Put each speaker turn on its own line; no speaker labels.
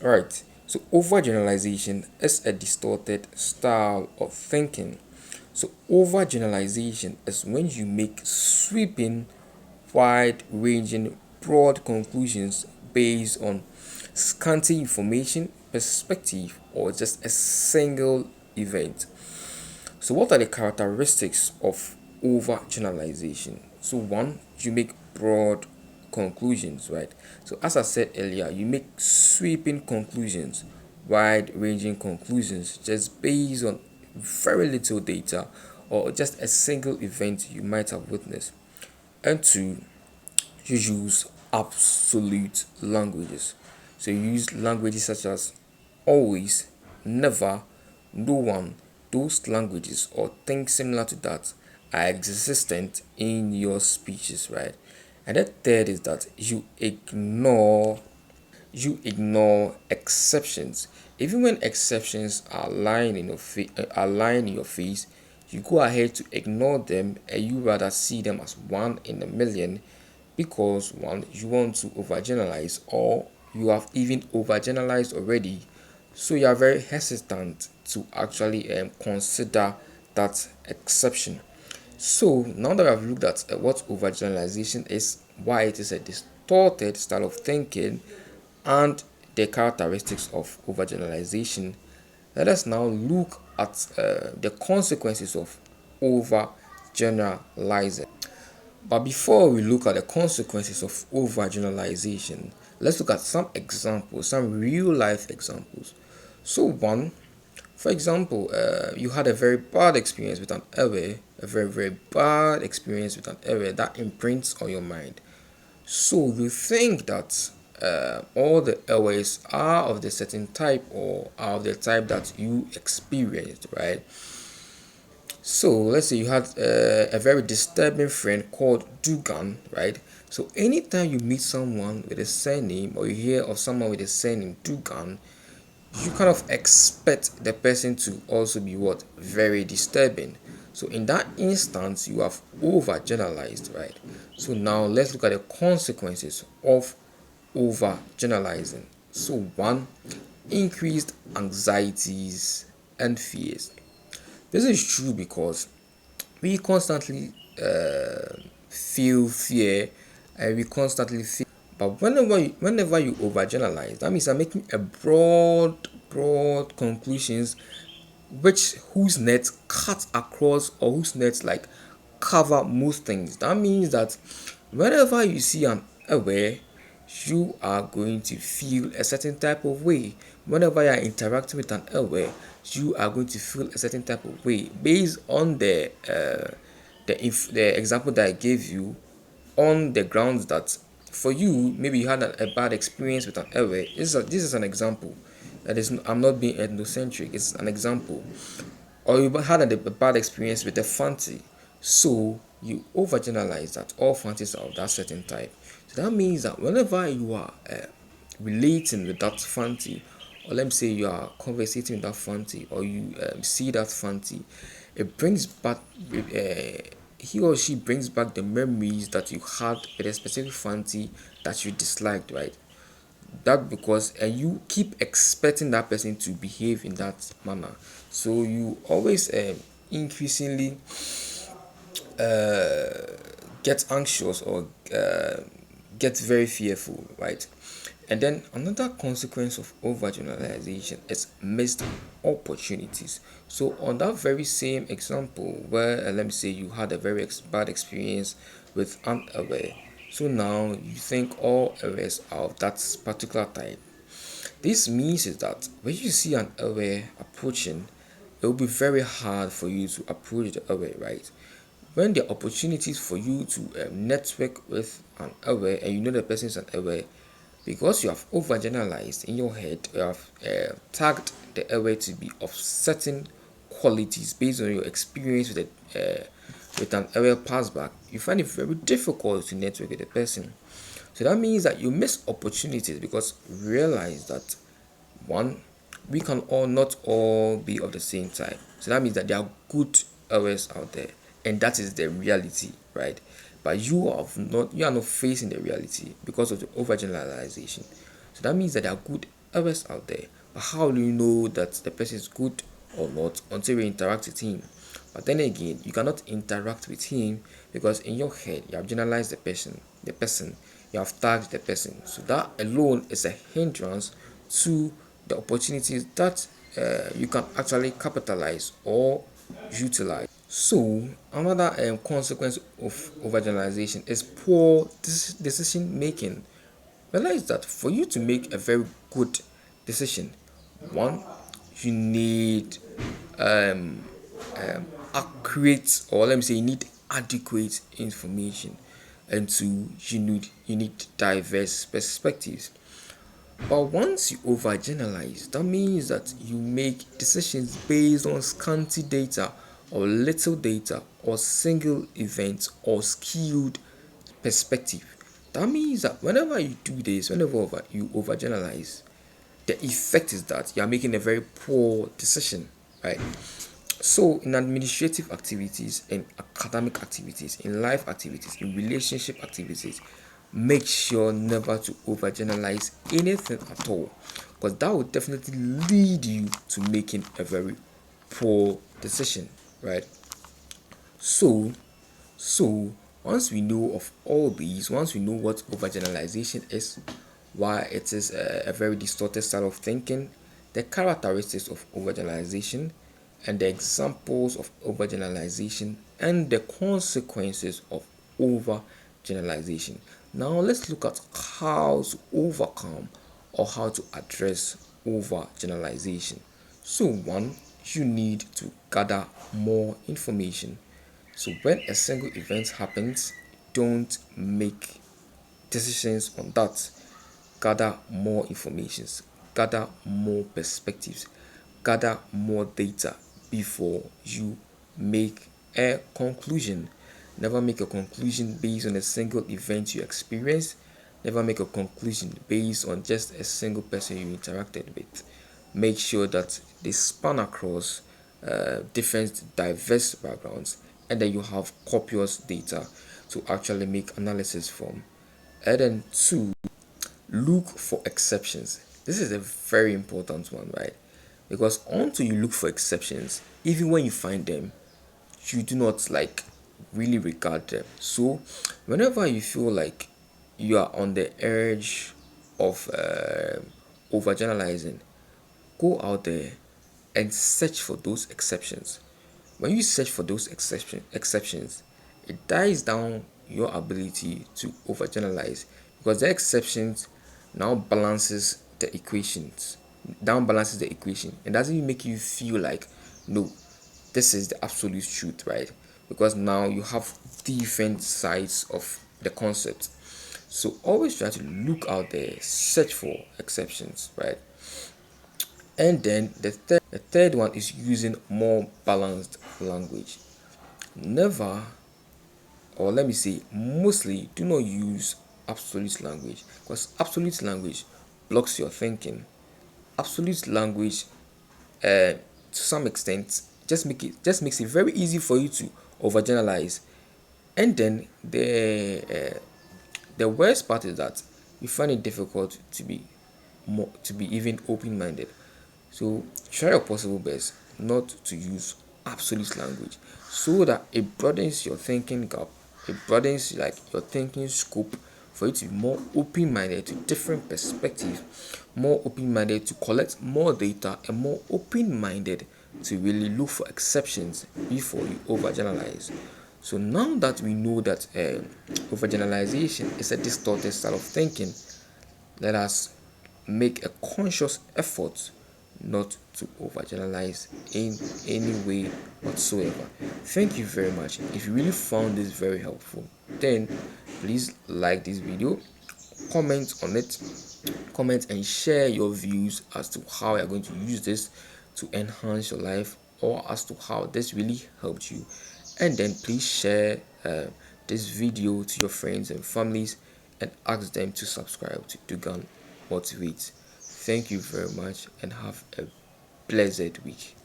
Alright, so overgeneralization is a distorted style of thinking. So, overgeneralization is when you make sweeping, wide ranging, broad conclusions based on scanty information, perspective, or just a single event. So, what are the characteristics of overgeneralization? So, one, you make broad conclusions, right? So, as I said earlier, you make sweeping conclusions, wide ranging conclusions, just based on very little data or just a single event you might have witnessed. And two, you use absolute languages. So you use languages such as always, never, no one. Those languages or things similar to that are existent in your speeches, right? And the third is that you ignore exceptions. Even when exceptions are lying in your face, you go ahead to ignore them and you rather see them as one in a million because one, you want to overgeneralize or you have even overgeneralized already. So you are very hesitant to actually consider that exception. So now that I've looked at what overgeneralization is, why it is a distorted style of thinking, and the characteristics of overgeneralization, let us now look at the consequences of overgeneralizing. But before we look at the consequences of overgeneralization, let's look at some examples, some real life examples. So, one, for example, you had a very bad experience with an error, a very, very bad experience with an error that imprints on your mind. So, you think that all the errors are of the certain type or are of the type that you experienced, right? So let's say you had a very disturbing friend called Dugan, right? So anytime you meet someone with a surname or you hear of someone with a surname Dugan, you kind of expect the person to also be what? Very disturbing. So in that instance, you have overgeneralized, right? So now let's look at the consequences of overgeneralizing. So one, increased anxieties and fears. This is true because we constantly feel fear and we constantly feel, but whenever you overgeneralize, that means you're making a broad conclusions which whose net cut across or whose net like cover most things. That means that whenever you see an aware, you are going to feel a certain type of way. Whenever you are interacting with an aware, you are going to feel a certain type of way based on the example that I gave you, on the grounds that for you maybe you had a bad experience with an aware. This is an example. That is, I'm not being ethnocentric. It's an example. Or you had a bad experience with a fancy, so you overgeneralize that all fancies are of that certain type. So that means that whenever you are relating with that fancy, or let me say you are conversating with that fancy, or you see that fancy, it brings back he or she brings back the memories that you had with a specific fancy that you disliked, right? That because and you keep expecting that person to behave in that manner, so you always increasingly get anxious or get very fearful, right? And then another consequence of overgeneralization is missed opportunities. So on that very same example where let me say you had a very bad experience with an aware, so now you think all awares are of that particular type. This means is that when you see an aware approaching, it will be very hard for you to approach the aware, right? When the opportunities for you to network with an aware and you know the person is an aware, because you have overgeneralized in your head, you have tagged the aware to be of certain qualities based on your experience with an aware passback, you find it very difficult to network with the person. So that means that you miss opportunities because realize that one, we can all not all be of the same type. So that means that there are good awares out there, and that is the reality, right? But you are not facing the reality because of the overgeneralization. So that means that there are good others out there. But how do you know that the person is good or not until you interact with him? But then again, you cannot interact with him because in your head you have generalized the person, you have tagged the person. So that alone is a hindrance to the opportunities that you can actually capitalize or utilize. So another consequence of overgeneralization is poor decision making. Realize that for you to make a very good decision, one, you need accurate, or let me say you need adequate information, and two, you need diverse perspectives. But once you overgeneralize, that means that you make decisions based on scanty data or little data or single event or skewed perspective. That means that whenever you do this, whenever you overgeneralize, the effect is that you are making a very poor decision, right? So, in administrative activities, in academic activities, in life activities, in relationship activities, make sure never to overgeneralize anything at all, because that will definitely lead you to making a very poor decision, right? So, so once we know of all these, once we know what overgeneralization is, why it is a very distorted style of thinking, the characteristics of overgeneralization, and the examples of overgeneralization, and the consequences of overgeneralization. Now let's look at how to overcome or how to address overgeneralization. So one, you need to gather more information. So when a single event happens, don't make decisions on that. Gather more information, gather more perspectives, gather more data before you make a conclusion. Never make a conclusion based on a single event you experienced. Never make a conclusion based on just a single person you interacted with. Make sure that they span across different diverse backgrounds, and then you have copious data to actually make analysis from. And then two, look for exceptions. This is a very important one, right? Because until you look for exceptions, even when you find them, you do not like really regard them. So whenever you feel like you are on the edge of overgeneralizing, go out there and search for those exceptions. When you search for those exceptions, it dies down your ability to overgeneralize, because the exceptions now balances the equations, down balances the equation, and doesn't even make you feel like no, this is the absolute truth, right? Because now you have different sides of the concept. So always try to look out there, search for exceptions, right? And then the third one is using more balanced language. Never, or let me say mostly, do not use absolute language, because absolute language blocks your thinking. Absolute language, to some extent, just makes it very easy for you to overgeneralize. And then the worst part is that you find it difficult to be even open-minded. So try your possible best not to use absolute language, so that it broadens your thinking gap, it broadens like your thinking scope, for you to be more open-minded to different perspectives, more open-minded to collect more data, and more open-minded to really look for exceptions before you overgeneralize. So now that we know that overgeneralization is a distorted style of thinking, let us make a conscious effort not to overgeneralize in any way whatsoever. Thank you very much. If you really found this very helpful, then please like this video, comment on it, comment and share your views as to how you're going to use this to enhance your life, or as to how this really helped you. And then please share this video to your friends and families, and ask them to subscribe to Dugan Motivate. Thank you very much and have a blessed week.